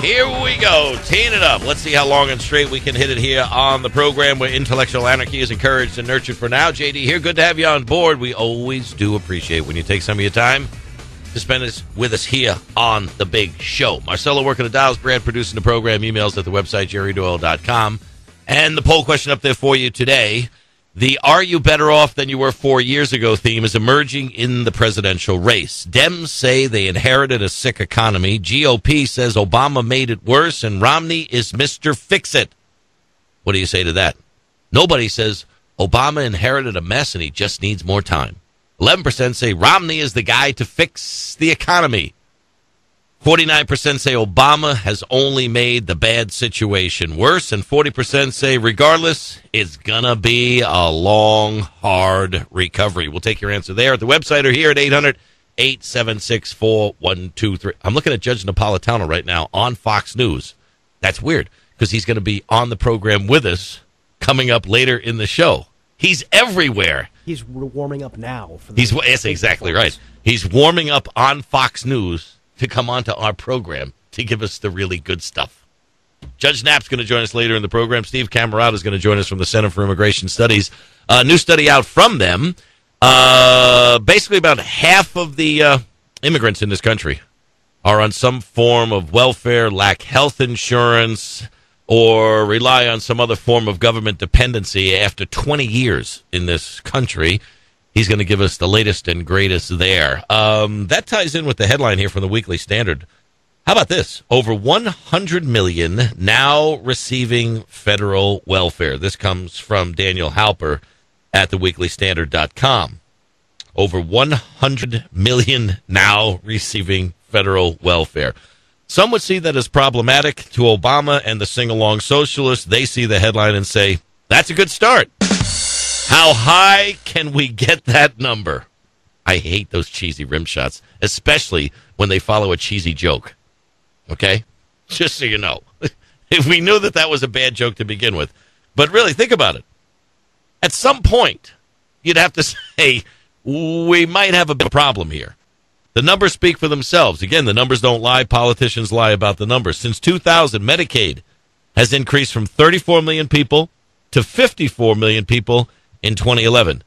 Here we go. Teeing it up. Let's see how long and straight we can hit it here on the program where intellectual anarchy is encouraged and nurtured for now. JD here. Good to have you on board. We always do appreciate when you take some of your time to spend with us here on the big show. Marcelo working the dials, Brad producing the program, emails at the website, jerrydoyle.com. And the poll question up there for you today. The "Are you better off than you were 4 years ago" theme is emerging in the presidential race. Dems say they inherited a sick economy. GOP says Obama made it worse, and Romney is Mr. Fix-It. What do you say to that? Nobody says Obama inherited a mess and he just needs more time. 11% say Romney is the guy to fix the economy. 49% say Obama has only made the bad situation worse, and 40% say regardless, it's going to be a long, hard recovery. We'll take your answer there at the website or here at 800-876-4123. I'm looking at Judge Napolitano right now on Fox News. That's weird because he's going to be on the program with us coming up later in the show. He's everywhere. He's warming up now. That's exactly right. He's warming up on Fox News to come onto our program to give us the really good stuff. Judge Knapp's going to join us later in the program. Steve Camarata is going to join us from the Center for Immigration Studies. A new study out from them. Basically about half of the immigrants in this country are on some form of welfare, lack health insurance, or rely on some other form of government dependency after 20 years in this country. He's going to give us the latest and greatest there. That ties in with the headline here from the Weekly Standard. How about this? Over 100 million now receiving federal welfare. This comes from Daniel Halper at theweeklystandard.com. Over 100 million now receiving federal welfare. Some would see that as problematic. To Obama and the sing-along socialists, they see the headline and say, that's a good start. How high can we get that number? I hate those cheesy rim shots, especially when they follow a cheesy joke. Okay? Just so you know. If we knew that was a bad joke to begin with. But really, think about it. At some point, you'd have to say, we might have a big problem here. The numbers speak for themselves. Again, the numbers don't lie. Politicians lie about the numbers. Since 2000, Medicaid has increased from 34 million people to 54 million people in 2011.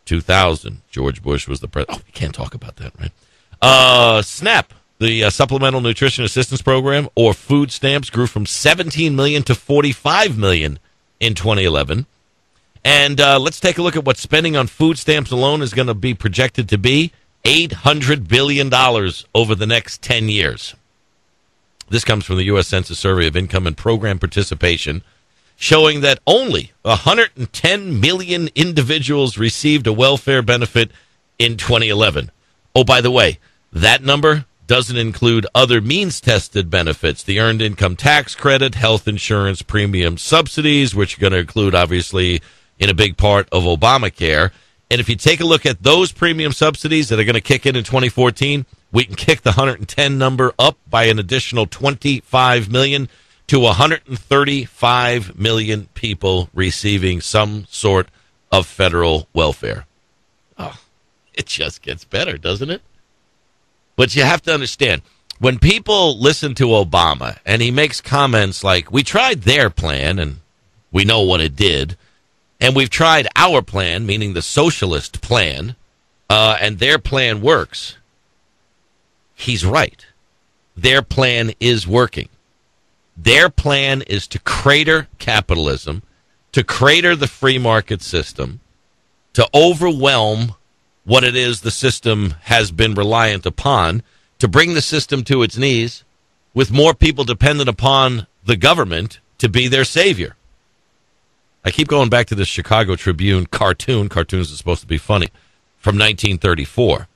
2000, George Bush was the president. Oh, we can't talk about that, right? SNAP, the Supplemental Nutrition Assistance Program, or food stamps, grew from 17 million to 45 million in 2011. And let's take a look at what spending on food stamps alone is going to be projected to be. $800 billion over the next 10 years. This comes from the U.S. Census Survey of Income and Program Participation, showing that only 110 million individuals received a welfare benefit in 2011. Oh, by the way, that number doesn't include other means-tested benefits, the Earned Income Tax Credit, health insurance premium subsidies, which are going to include, obviously, in a big part of Obamacare. And if you take a look at those premium subsidies that are going to kick in 2014, we can kick the 110 number up by an additional 25 million to 135 million people receiving some sort of federal welfare. Oh, it just gets better, doesn't it? But you have to understand, when people listen to Obama and he makes comments like, we tried their plan and we know what it did, and we've tried our plan, meaning the socialist plan, and their plan works, he's right. Their plan is working. Their plan is to crater capitalism, to crater the free market system, to overwhelm what it is the system has been reliant upon, to bring the system to its knees, with more people dependent upon the government to be their savior. I keep going back to this Chicago Tribune cartoon. Cartoons are supposed to be funny. From 1934.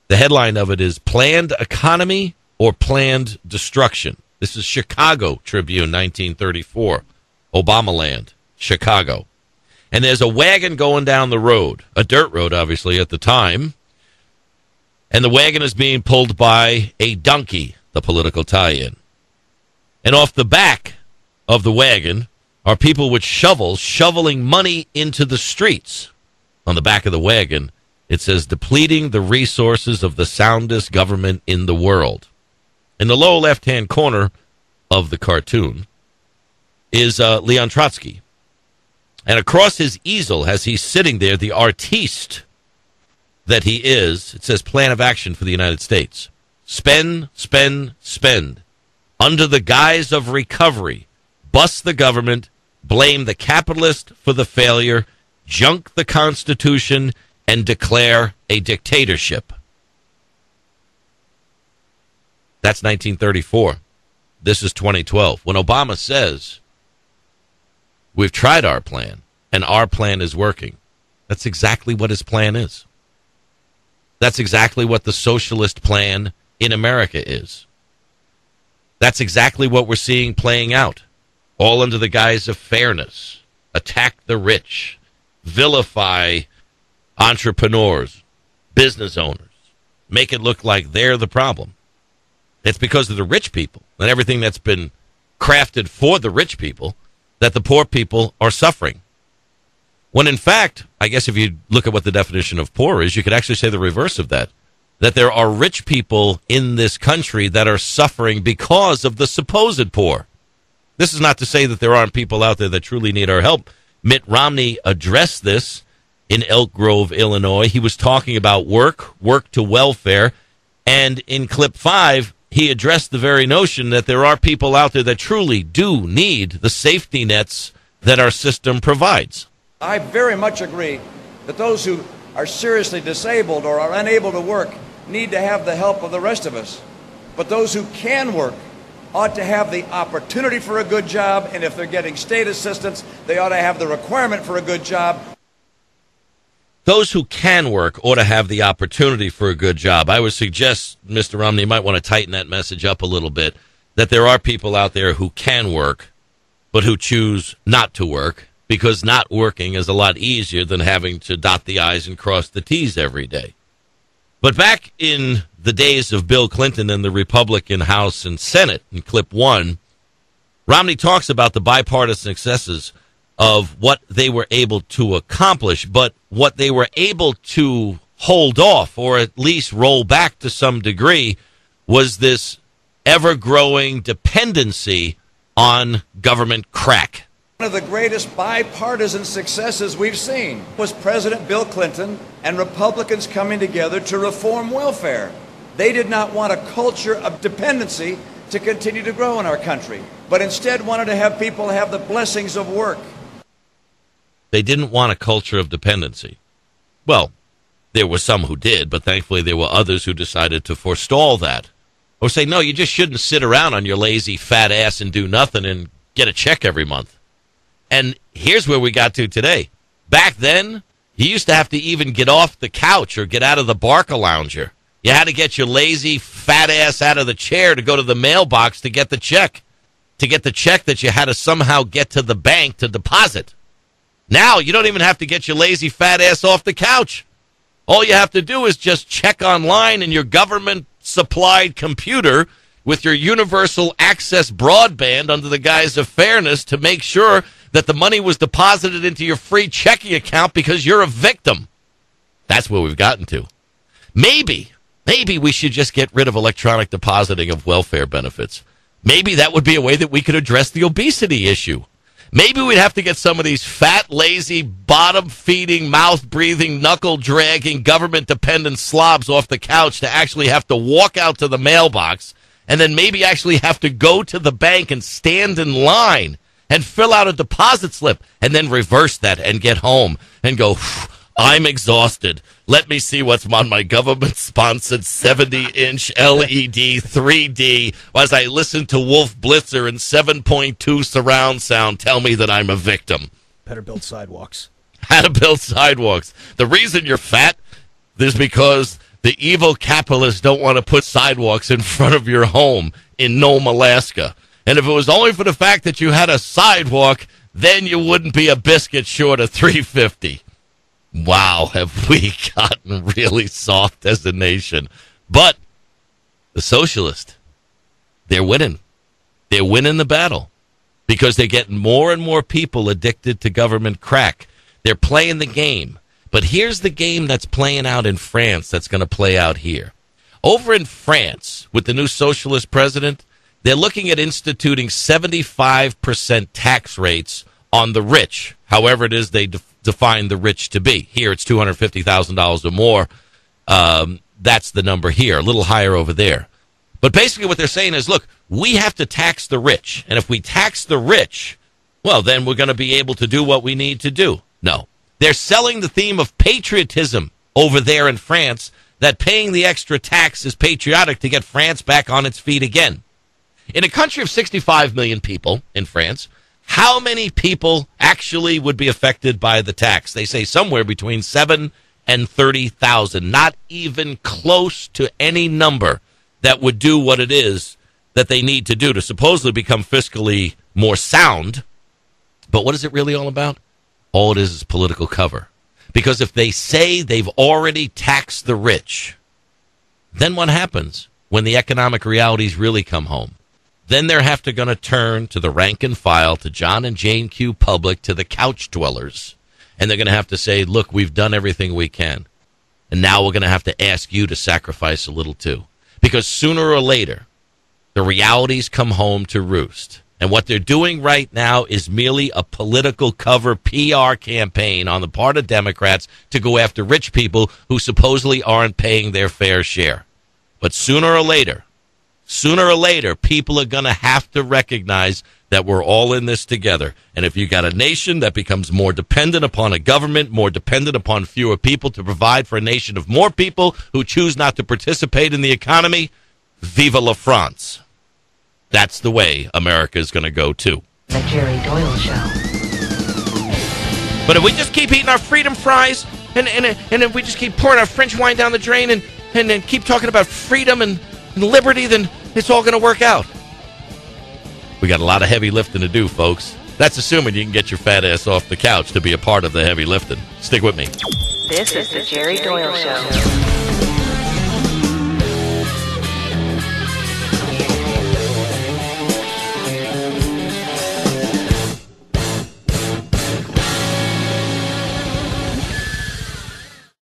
The headline of it is Planned Economy or Planned Destruction. This is Chicago Tribune, 1934. Obamaland, Chicago. And there's a wagon going down the road, a dirt road, obviously, at the time. And the wagon is being pulled by a donkey, the political tie-in. And off the back of the wagon are people with shovels shoveling money into the streets. On the back of the wagon, it says, depleting the resources of the soundest government in the world. In the lower left-hand corner of the cartoon is Leon Trotsky. And across his easel, as he's sitting there, the artiste that he is, it says Plan of Action for the United States. Spend, spend, spend. Under the guise of recovery, bust the government, blame the capitalist for the failure, junk the Constitution, and declare a dictatorship. That's 1934. This is 2012. When Obama says, we've tried our plan, and our plan is working, that's exactly what his plan is. That's exactly what the socialist plan in America is. That's exactly what we're seeing playing out, all under the guise of fairness. Attack the rich, vilify entrepreneurs, business owners, make it look like they're the problem. It's because of the rich people and everything that's been crafted for the rich people that the poor people are suffering. When in fact, I guess if you look at what the definition of poor is, you could actually say the reverse of that. That there are rich people in this country that are suffering because of the supposed poor. This is not to say that there aren't people out there that truly need our help. Mitt Romney addressed this in Elk Grove, Illinois. He was talking about work to welfare. And in clip 5, he addressed the very notion that there are people out there that truly do need the safety nets that our system provides. I very much agree that those who are seriously disabled or are unable to work need to have the help of the rest of us. But those who can work ought to have the opportunity for a good job, and if they're getting state assistance, they ought to have the requirement for a good job. Those who can work ought to have the opportunity for a good job. I would suggest, Mr. Romney, you might want to tighten that message up a little bit, that there are people out there who can work, but who choose not to work, because not working is a lot easier than having to dot the I's and cross the T's every day. But back in the days of Bill Clinton and the Republican House and Senate, in clip 1, Romney talks about the bipartisan successes of what they were able to accomplish, but what they were able to hold off, or at least roll back to some degree, was this ever-growing dependency on government crack. One of the greatest bipartisan successes we've seen was President Bill Clinton and Republicans coming together to reform welfare. They did not want a culture of dependency to continue to grow in our country, but instead wanted to have people have the blessings of work. They didn't want a culture of dependency. Well, there were some who did, but thankfully there were others who decided to forestall that. Or say, no, you just shouldn't sit around on your lazy fat ass and do nothing and get a check every month. And here's where we got to today. Back then, you used to have to even get off the couch or get out of the Barca-lounger. You had to get your lazy fat ass out of the chair to go to the mailbox to get the check. To get the check that you had to somehow get to the bank to deposit. Now, you don't even have to get your lazy fat ass off the couch. All you have to do is just check online in your government-supplied computer with your universal access broadband under the guise of fairness to make sure that the money was deposited into your free checking account because you're a victim. That's where we've gotten to. Maybe we should just get rid of electronic depositing of welfare benefits. Maybe that would be a way that we could address the obesity issue. Maybe we'd have to get some of these fat, lazy, bottom-feeding, mouth-breathing, knuckle-dragging, government-dependent slobs off the couch to actually have to walk out to the mailbox and then maybe actually have to go to the bank and stand in line and fill out a deposit slip and then reverse that and get home and go, I'm exhausted. Let me see what's on my government-sponsored 70-inch LED 3D as I listen to Wolf Blitzer and 7.2 surround sound tell me that I'm a victim. Better build sidewalks. How to build sidewalks. The reason you're fat is because the evil capitalists don't want to put sidewalks in front of your home in Nome, Alaska. And if it was only for the fact that you had a sidewalk, then you wouldn't be a biscuit short of $3.50. Wow, have we gotten really soft as a nation. But the socialists, they're winning. They're winning the battle because they're getting more and more people addicted to government crack. They're playing the game. But here's the game that's playing out in France that's going to play out here. Over in France, with the new socialist president, they're looking at instituting 75% tax rates on the rich, however it is they define the rich to be. Here it's $250,000 or more. That's the number here, a little higher over there. But basically what they're saying is, look, we have to tax the rich. And if we tax the rich, well, then we're going to be able to do what we need to do. No. They're selling the theme of patriotism over there in France, that paying the extra tax is patriotic to get France back on its feet again. In a country of 65 million people in France, how many people actually would be affected by the tax? They say somewhere between 7 and 30,000, not even close to any number that would do what it is that they need to do to supposedly become fiscally more sound. But what is it really all about? All it is political cover. Because if they say they've already taxed the rich, then what happens when the economic realities really come home? Then they're going to turn to the rank and file, to John and Jane Q. Public, to the couch dwellers. And they're going to have to say, look, we've done everything we can. And now we're going to have to ask you to sacrifice a little too. Because sooner or later, the realities come home to roost. And what they're doing right now is merely a political cover PR campaign on the part of Democrats to go after rich people who supposedly aren't paying their fair share. But sooner or later, people are going to have to recognize that we're all in this together. And if you got a nation that becomes more dependent upon a government, more dependent upon fewer people to provide for a nation of more people who choose not to participate in the economy, vive la France. That's the way America is going to go, too. The Jerry Doyle Show. But if we just keep eating our freedom fries and if we just keep pouring our French wine down the drain and then keep talking about freedom and liberty, then it's all going to work out. We got a lot of heavy lifting to do, folks. That's assuming you can get your fat ass off the couch to be a part of the heavy lifting. Stick with me. This is the Jerry Doyle Show.